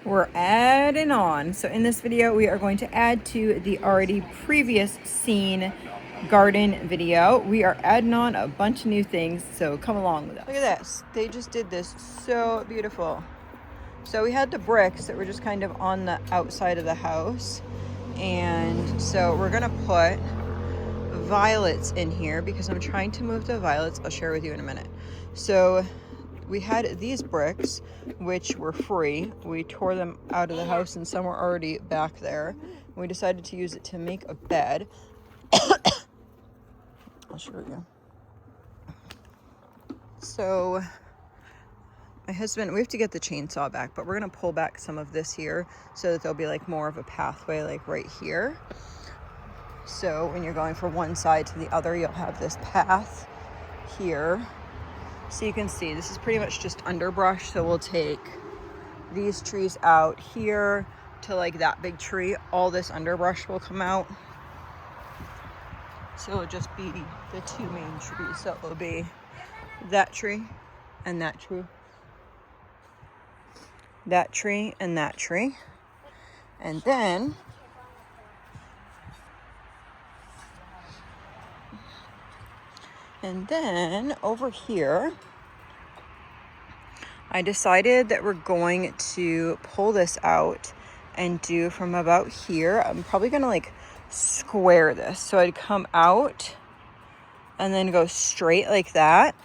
We're adding on. So in this video, we are going to add to the already previous seen garden video. We are adding on a bunch of new things, so come along with us. Look at this. They just did this so beautiful. So we had the bricks that were just kind of on the outside of the house. And so we're gonna put violets in here because I'm trying to move the violets. I'll share with you in a minute. So we had these bricks, which were free. We tore them out of the house and some were already back there. We decided to use it to make a bed. I'll show you. So my husband, we have to get the chainsaw back, but we're gonna pull back some of this here so that there'll be like more of a pathway like right here. So when you're going from one side to the other, you'll have this path here. So you can see this is pretty much just underbrush. So we'll take these trees out here to like that big tree. All this underbrush will come out. So it'll just be the two main trees. So it'll be that tree and that tree. That tree and that tree. And then over here, I decided that we're going to pull this out and do from about here. I'm probably gonna like square this. So I'd come out and then go straight like that.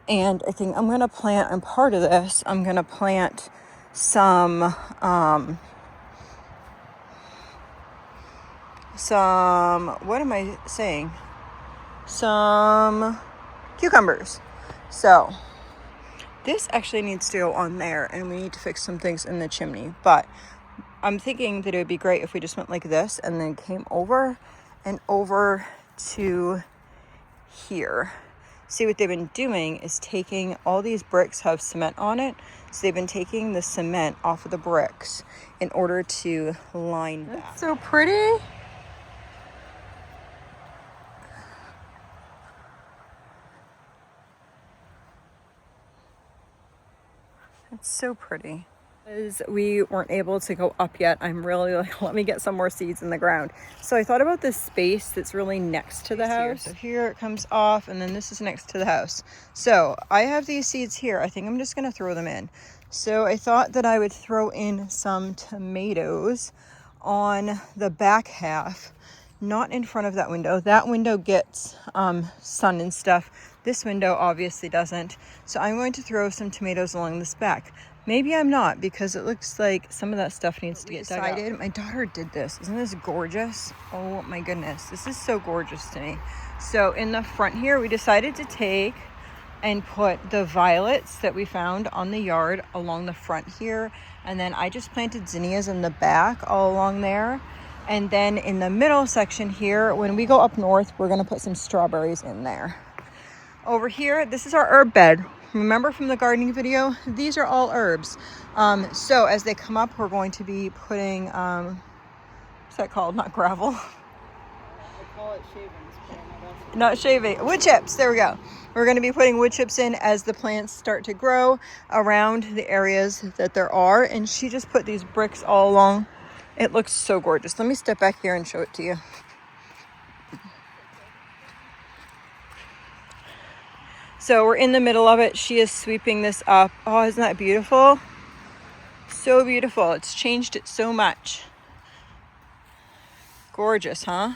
And I think I'm gonna plant, and part of this, I'm gonna plant some, what am I saying? Some cucumbers. So this actually needs to go on there, and we need to fix some things in the chimney, but I'm thinking that it would be great if we just went like this and then came over and over to here. See, what they've been doing is taking all these bricks have cement on it, so they've been taking the cement off of the bricks in order to line that. That's so pretty. It's so pretty. Because we weren't able to go up yet, I'm really like, let me get some more seeds in the ground. So I thought about this space that's really next to the house. So here it comes off, and then this is next to the house. So I have these seeds here. I think I'm just gonna throw them in. So I thought that I would throw in some tomatoes on the back half, not in front of that window. That window gets sun and stuff. This window obviously doesn't. So I'm going to throw some tomatoes along this back. Maybe I'm not, because it looks like some of that stuff needs to get dug out. My daughter did this. Isn't this gorgeous? Oh my goodness. This is so gorgeous to me. So in the front here, we decided to take and put the violets that we found on the yard along the front here. And then I just planted zinnias in the back all along there. And then in the middle section here, when we go up north, we're gonna put some strawberries in there. Over here, this is our herb bed. Remember from the gardening video, these are all herbs. So as they come up, we're going to be putting, what's that called? Not gravel. I call it shavings, but not shaving, wood chips, there we go. We're gonna be putting wood chips in as the plants start to grow around the areas that there are. And she just put these bricks all along. It looks so gorgeous. Let me step back here and show it to you. So we're in the middle of it. She is sweeping this up. Oh, isn't that beautiful? So beautiful. It's changed it so much. Gorgeous, huh?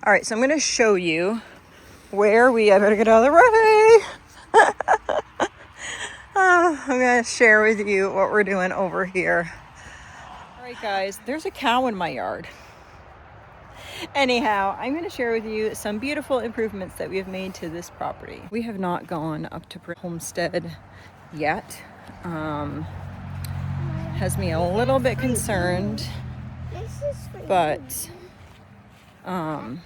All right, so I'm gonna show you where I better get out of the way. I'm gonna share with you what we're doing over here. All right, guys, there's a cow in my yard. Anyhow, I'm going to share with you some beautiful improvements that we have made to this property. We have not gone up to Homestead yet. Has me a little bit concerned, but it'll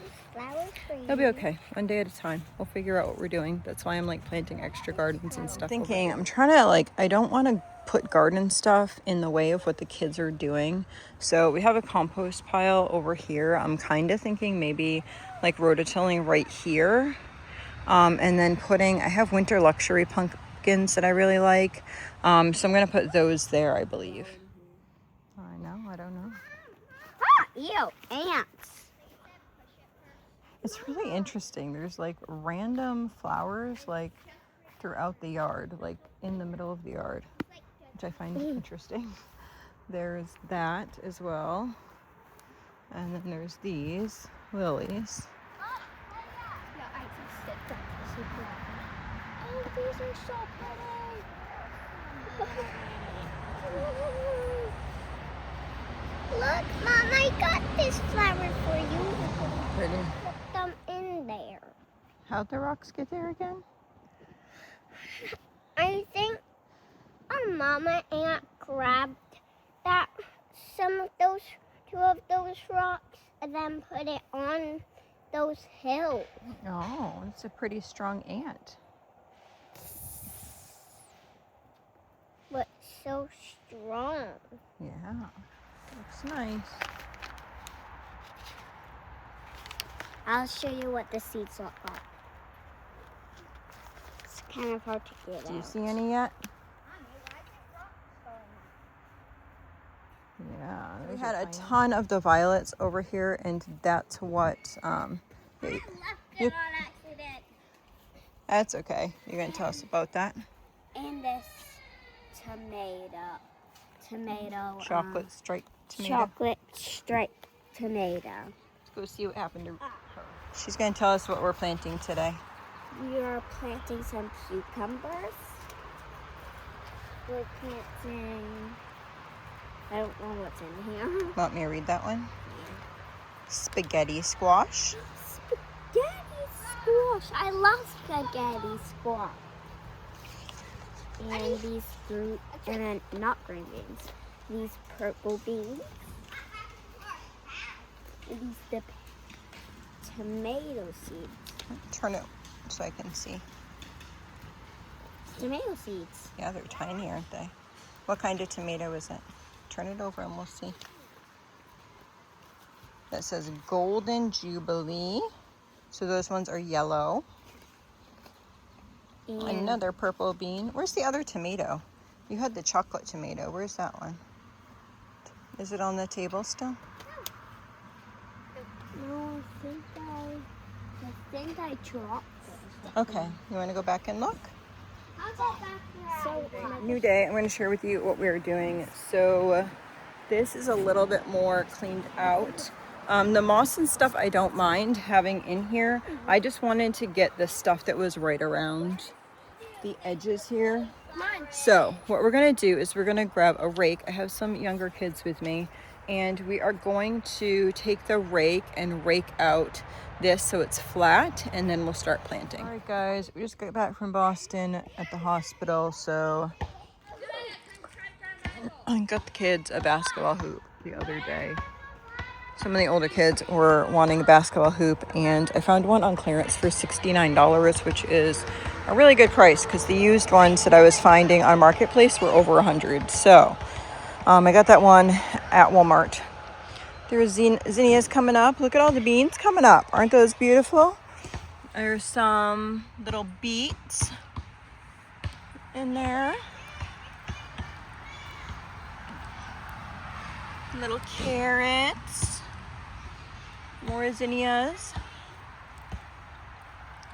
be okay. One day at a time. We'll figure out what we're doing. That's why I'm like planting extra gardens and stuff. I'm trying to I don't want to put garden stuff in the way of what the kids are doing. So we have a compost pile over here. I'm kind of thinking maybe like rototilling right here. And then I have winter luxury pumpkins that I really like. So I'm going to put those there, I believe. I know, I don't know. Ah, ew, ants. It's really interesting. There's like random flowers like throughout the yard, like in the middle of the yard, which I find interesting. There's that as well. And then there's these lilies. Yeah, I can sit down. Oh, these are so pretty. Look, Mom, I got this flower for you. Pretty. Put them in there. How'd the rocks get there again? I think our mama aunt grabbed that two of those rocks and then put it on those hills. Oh, it's a pretty strong ant. But so strong. Yeah, looks nice. I'll show you what the seeds look like. It's kind of hard to get out. Do you see any yet? Yeah, we had a ton of the violets over here, and that's what. I left it on accident. That's okay. You're gonna tell us about that? And this tomato. Chocolate striped tomato. Chocolate striped tomato. Let's go see what happened to her. She's gonna tell us what we're planting today. We are planting some cucumbers. We're planting. I don't know what's in here. Want me to read that one? Spaghetti squash. Spaghetti squash. I love spaghetti squash. And these green, and then not green beans. These purple beans. And these the tomato seeds. Turn it so I can see. Tomato seeds. Yeah, they're tiny, aren't they? What kind of tomato is it? Turn it over and we'll see. That says Golden Jubilee. So those ones are yellow. And Another purple bean. Where's the other tomato? You had the chocolate tomato. Where's that one? Is it on the table still? no, I think I dropped it. Okay. You want to go back and look? I'll go back there. New day. I'm going to share with you what we're doing. So this is a little bit more cleaned out. The moss and stuff I don't mind having in here. I just wanted to get the stuff that was right around the edges here. So what we're going to do is we're going to grab a rake. I have some younger kids with me, and we are going to take the rake and rake out this so it's flat, and then we'll start planting. All right, guys, we just got back from Boston at the hospital, so I got the kids a basketball hoop the other day. Some of the older kids were wanting a basketball hoop, and I found one on clearance for $69, which is a really good price because the used ones that I was finding on Marketplace were over $100. So I got that one at Walmart. There's zinnias coming up. Look at all the beans coming up. Aren't those beautiful? There's some little beets in there. Little carrots. More zinnias.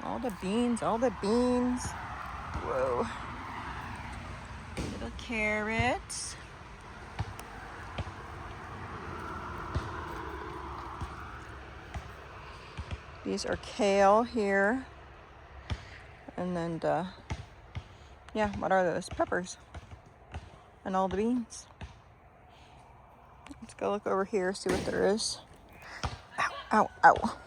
All the beans, all the beans. Whoa. Little carrots. These are kale here. And then, yeah, what are those? Peppers. And all the beans. Let's go look over here, see what there is. Ow, ow, ow.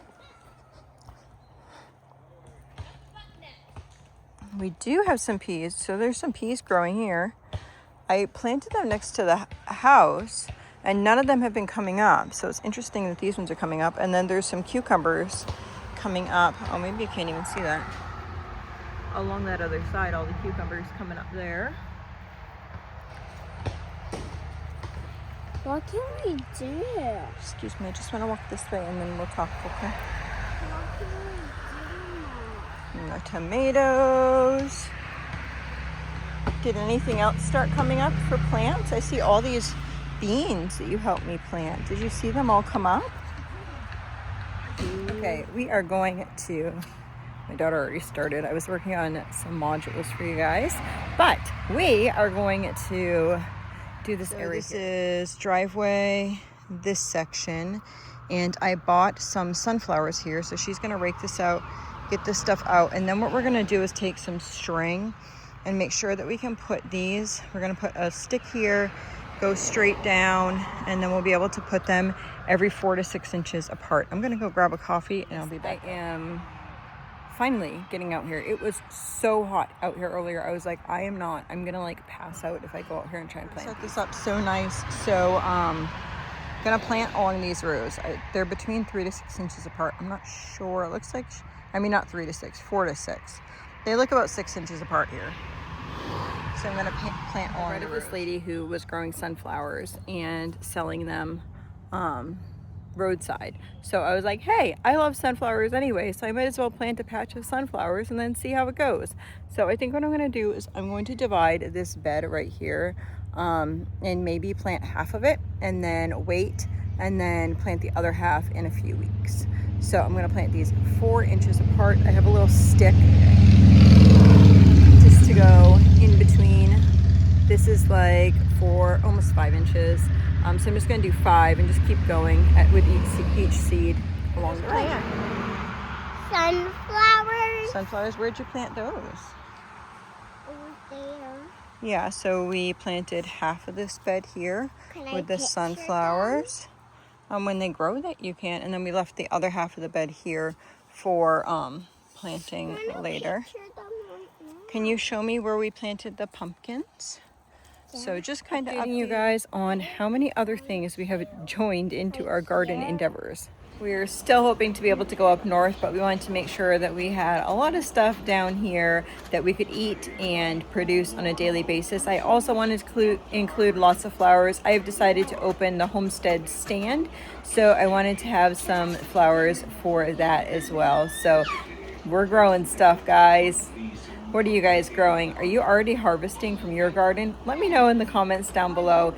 We do have some peas, so there's some peas growing here. I planted them next to the house, and none of them have been coming up. So it's interesting that these ones are coming up. And then there's some cucumbers coming up. Oh, maybe you can't even see that. Along that other side, all the cucumbers coming up there. What can we do? Excuse me, I just want to walk this way and then we'll talk, okay? What can we do? And the tomatoes. Did anything else start coming up for plants? I see all these beans that you helped me plant. Did you see them all come up? Okay, we are going to, my daughter already started. I was working on some modules for you guys, but we are going to do this area. This is driveway, this section, and I bought some sunflowers here, so she's gonna rake this out, get this stuff out, and then what we're gonna do is take some string and make sure that we can put these, we're gonna put a stick here, go straight down, and then we'll be able to put them every 4 to 6 inches apart. I'm gonna go grab a coffee and I'll be back. I am finally getting out here. It was so hot out here earlier. I was like, I'm gonna like pass out if I go out here and try and plant. Set this up so nice. So gonna plant along these rows. They're between 3 to 6 inches apart. I'm not sure. It looks like, I mean, not 3 to 6, 4 to 6. They look about 6 inches apart here. So I'm gonna plant along. I read of this lady who was growing sunflowers and selling them roadside. So I was like, hey, I love sunflowers anyway, so I might as well plant a patch of sunflowers and then see how it goes. So I think what I'm gonna do is I'm going to divide this bed right here and maybe plant half of it and then wait and then plant the other half in a few weeks. So I'm gonna plant these 4 inches apart. I have a little stick just to go in between. This is like almost 5 inches. So I'm just gonna do 5 and just keep going with each seed along the way. Sunflowers. Sunflowers, where'd you plant those? Over there. Yeah, so we planted half of this bed here Can with the sunflowers. When they grow that you can, and then we left the other half of the bed here for planting later. Can you show me where we planted the pumpkins? So just kind of updating you guys on how many other things we have joined into our garden endeavors. We're still hoping to be able to go up north, but we wanted to make sure that we had a lot of stuff down here that we could eat and produce on a daily basis. I also wanted to include lots of flowers. I have decided to open the homestead stand, so I wanted to have some flowers for that as well. So we're growing stuff, guys. What are you guys growing? Are you already harvesting from your garden? Let me know in the comments down below.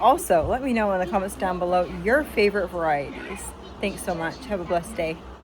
Also, let me know in the comments down below your favorite varieties. Thanks so much. Have a blessed day.